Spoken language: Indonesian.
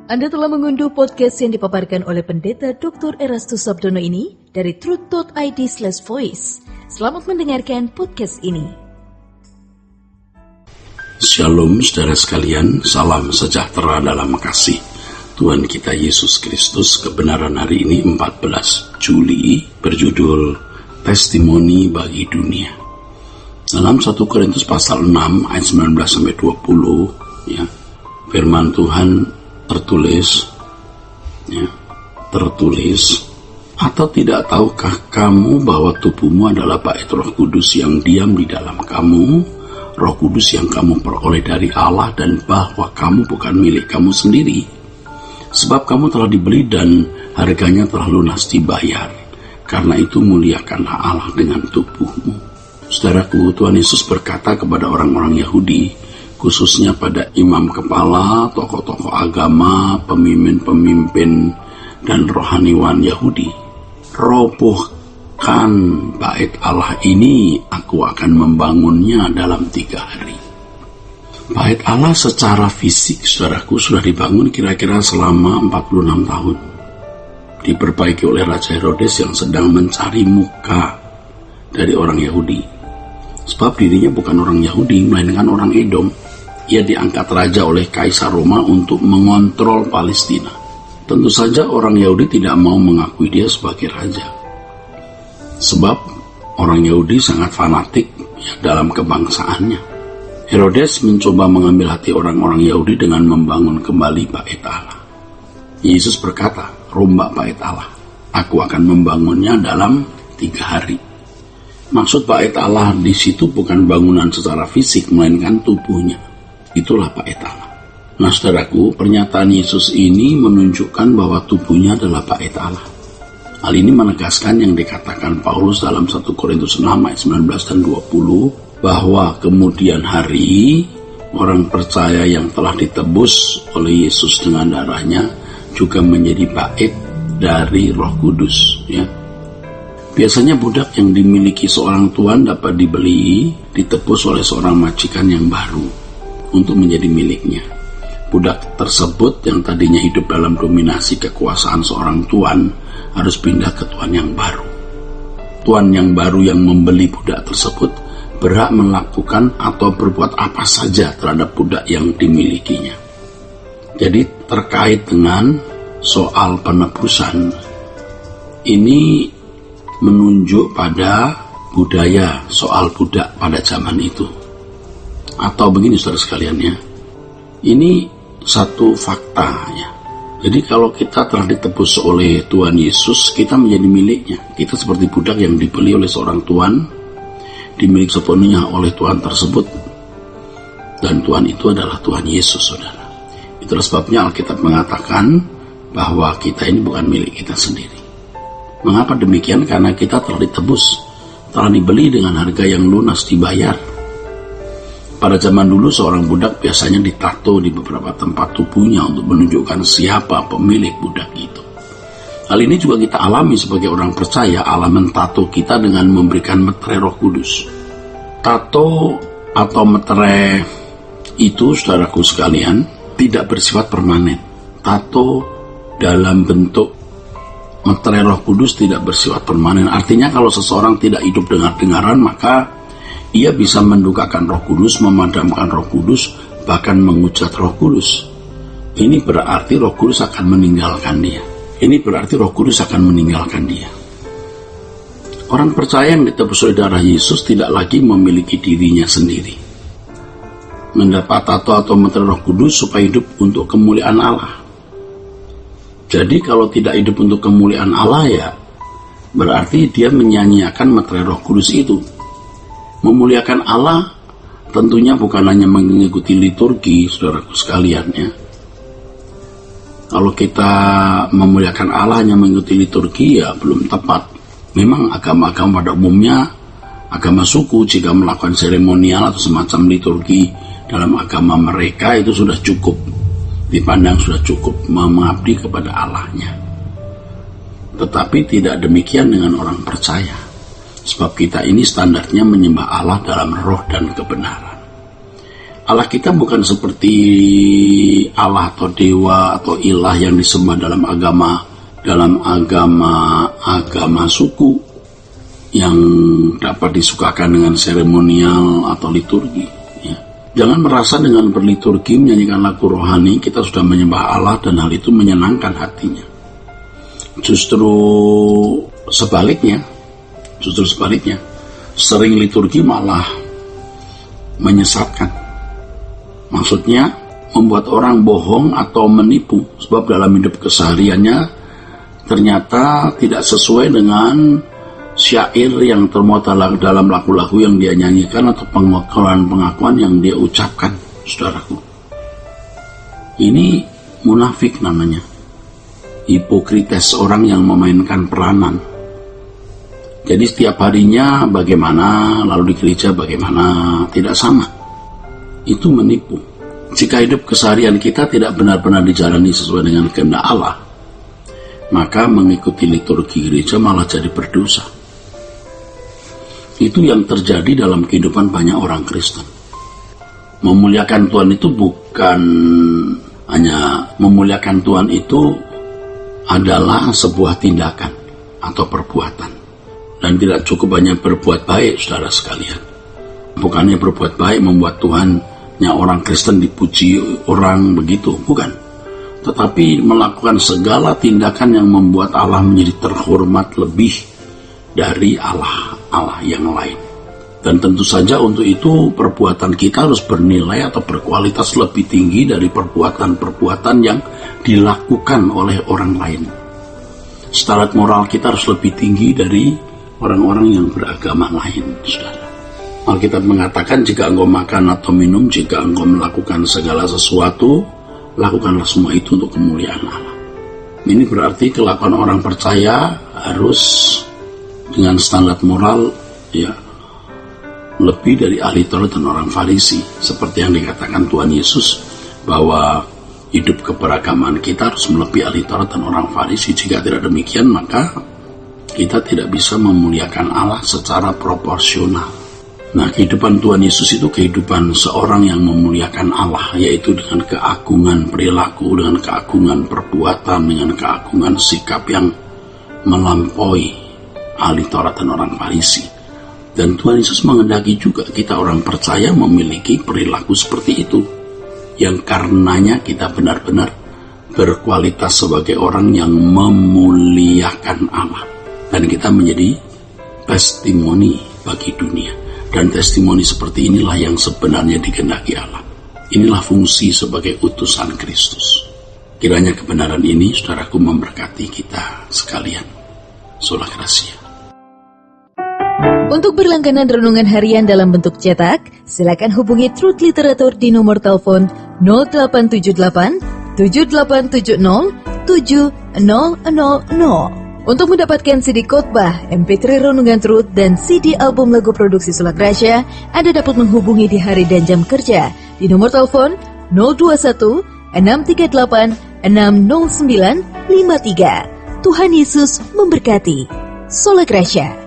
Anda telah mengunduh podcast yang dipaparkan oleh Pendeta Dr. Erastus Sabdono ini dari truth.id/voice. Selamat mendengarkan podcast ini. Shalom saudara sekalian, salam sejahtera dalam kasih Tuhan kita Yesus Kristus. Kebenaran hari ini 14 Juli berjudul Testimoni bagi Dunia. Dalam 1 Korintus pasal 6 ayat 19-20 ya, firman Tuhan tertulis, atau tidak tahukah kamu bahwa tubuhmu adalah bait Roh Kudus yang diam di dalam kamu, Roh Kudus yang kamu peroleh dari Allah, dan bahwa kamu bukan milik kamu sendiri, sebab kamu telah dibeli dan harganya telah lunas dibayar. Karena itu muliakanlah Allah dengan tubuhmu. Saudaraku, Tuhan Yesus berkata kepada orang-orang Yahudi, khususnya pada imam kepala, tokoh-tokoh agama, pemimpin-pemimpin, dan rohaniwan Yahudi, robohkan bait Allah ini, aku akan membangunnya dalam 3 hari. Bait Allah secara fisik, saudaraku, sudah dibangun kira-kira selama 46 tahun. Diperbaiki oleh Raja Herodes yang sedang mencari muka dari orang Yahudi. Sebab dirinya bukan orang Yahudi, melainkan orang Edom. Ia diangkat raja oleh Kaisar Roma untuk mengontrol Palestina. Tentu saja orang Yahudi tidak mau mengakui dia sebagai raja. Sebab orang Yahudi sangat fanatik dalam kebangsaannya. Herodes mencoba mengambil hati orang-orang Yahudi dengan membangun kembali bait Allah. Yesus berkata, rombak bait Allah, aku akan membangunnya dalam 3 hari. Maksud bait Allah di situ bukan bangunan secara fisik, melainkan tubuhnya. Itulah bait Allah. Nah saudaraku, pernyataan Yesus ini menunjukkan bahwa tubuhnya adalah bait Allah. Hal ini menegaskan yang dikatakan Paulus dalam 1 Korintus 6 ayat 19 dan 20, bahwa kemudian hari orang percaya yang telah ditebus oleh Yesus dengan darahnya juga menjadi bait dari Roh Kudus. Biasanya budak yang dimiliki seorang tuan dapat dibeli, ditebus oleh seorang majikan yang baru untuk menjadi miliknya. Budak tersebut yang tadinya hidup dalam dominasi kekuasaan seorang tuan harus pindah ke tuan yang baru. Tuan yang baru yang membeli budak tersebut berhak melakukan atau berbuat apa saja terhadap budak yang dimilikinya. Jadi terkait dengan soal penebusan, ini menunjuk pada budaya soal budak pada zaman itu. Atau begini saudara sekalian ya, ini satu fakta ya. Jadi kalau kita telah ditebus oleh Tuhan Yesus, kita menjadi miliknya. Kita seperti budak yang dibeli oleh seorang tuan, dimiliki sepenuhnya oleh tuan tersebut. Dan tuan itu adalah Tuhan Yesus, saudara. Itulah sebabnya Alkitab mengatakan bahwa kita ini bukan milik kita sendiri. Mengapa demikian? Karena kita telah ditebus, telah dibeli dengan harga yang lunas dibayar. Pada zaman dulu seorang budak biasanya ditato di beberapa tempat tubuhnya untuk menunjukkan siapa pemilik budak itu. Hal ini juga kita alami sebagai orang percaya. Allah mentato kita dengan memberikan meterai Roh Kudus. Tato atau meterai itu, saudaraku sekalian, tidak bersifat permanen. Tato dalam bentuk meterai Roh Kudus tidak bersifat permanen. Artinya kalau seseorang tidak hidup dengar-dengaran, maka ia bisa mendukakan Roh Kudus, memadamkan Roh Kudus, bahkan menghujat Roh Kudus. Ini berarti Roh Kudus akan meninggalkan dia. Orang percaya yang ditebus oleh darah Yesus tidak lagi memiliki dirinya sendiri. Mendapat tato atau meterai Roh Kudus supaya hidup untuk kemuliaan Allah. Jadi kalau tidak hidup untuk kemuliaan Allah ya, berarti dia menyanyiakan meterai Roh Kudus itu. Memuliakan Allah tentunya bukan hanya mengikuti liturgi, saudaraku sekalian ya. Kalau kita memuliakan Allah hanya mengikuti liturgi ya belum tepat. Memang agama-agama pada umumnya, agama suku jika melakukan seremonial atau semacam liturgi dalam agama mereka itu sudah cukup, dipandang sudah cukup mengabdi kepada Allahnya. Tetapi tidak demikian dengan orang percaya. Sebab kita ini standarnya menyembah Allah dalam roh dan kebenaran. Allah kita bukan seperti Allah atau dewa atau ilah yang disembah dalam agama suku yang dapat disukakan dengan seremonial atau liturgi. Ya. Jangan merasa dengan berliturgi menyanyikan lagu rohani kita sudah menyembah Allah dan hal itu menyenangkan hatinya. Justru sebaliknya, sering liturgi malah menyesatkan. Maksudnya membuat orang bohong atau menipu, sebab dalam hidup kesehariannya ternyata tidak sesuai dengan syair yang termuat dalam lagu-lagu yang dia nyanyikan atau pengakuan yang dia ucapkan, saudaraku. Ini munafik namanya, hipokrites, orang yang memainkan peranan. Jadi setiap harinya bagaimana, lalu di gereja bagaimana, tidak sama. Itu menipu. Jika hidup keseharian kita tidak benar-benar dijalani sesuai dengan kehendak Allah, maka mengikuti liturgi gereja malah jadi berdosa. Itu yang terjadi dalam kehidupan banyak orang Kristen. Memuliakan Tuhan itu bukan hanya memuliakan Tuhan, itu adalah sebuah tindakan atau perbuatan. Dan tidak cukup hanya berbuat baik, saudara sekalian. Bukannya berbuat baik membuat Tuhannya orang Kristen dipuji orang begitu, bukan. Tetapi melakukan segala tindakan yang membuat Allah menjadi terhormat lebih dari Allah yang lain. Dan tentu saja untuk itu perbuatan kita harus bernilai atau berkualitas lebih tinggi dari perbuatan-perbuatan yang dilakukan oleh orang lain. Standar moral kita harus lebih tinggi dari orang-orang yang beragama lain, saudara. Alkitab mengatakan, jika engkau makan atau minum, jika engkau melakukan segala sesuatu, lakukanlah semua itu untuk kemuliaan Allah. Ini berarti kelakuan orang percaya harus dengan standar moral ya lebih dari ahli Taurat dan orang Farisi, seperti yang dikatakan Tuhan Yesus bahwa hidup keberagaman kita harus melebihi ahli Taurat dan orang Farisi. Jika tidak demikian, maka kita tidak bisa memuliakan Allah secara proporsional. Nah, kehidupan Tuhan Yesus itu kehidupan seorang yang memuliakan Allah, yaitu dengan keagungan perilaku, dengan keagungan perbuatan, dengan keagungan sikap yang melampaui ahli Taurat dan orang Farisi. Dan Tuhan Yesus menghendaki juga kita orang percaya memiliki perilaku seperti itu, yang karenanya kita benar-benar berkualitas sebagai orang yang memuliakan Allah. Dan kita menjadi testimoni bagi dunia. Dan testimoni seperti inilah yang sebenarnya dikehendaki Allah. Inilah fungsi sebagai utusan Kristus. Kiranya kebenaran ini, saudaraku, memberkati kita sekalian. Sola Gracia. Untuk berlangganan renungan harian dalam bentuk cetak, silakan hubungi Truth Literatur di nomor telepon 0878 7870 7000. Untuk mendapatkan CD khotbah, MP3 renungan Truth, dan CD album lagu produksi Sola Gracia, Anda dapat menghubungi di hari dan jam kerja di nomor telepon 021 638 60953. Tuhan Yesus memberkati. Sola Gracia.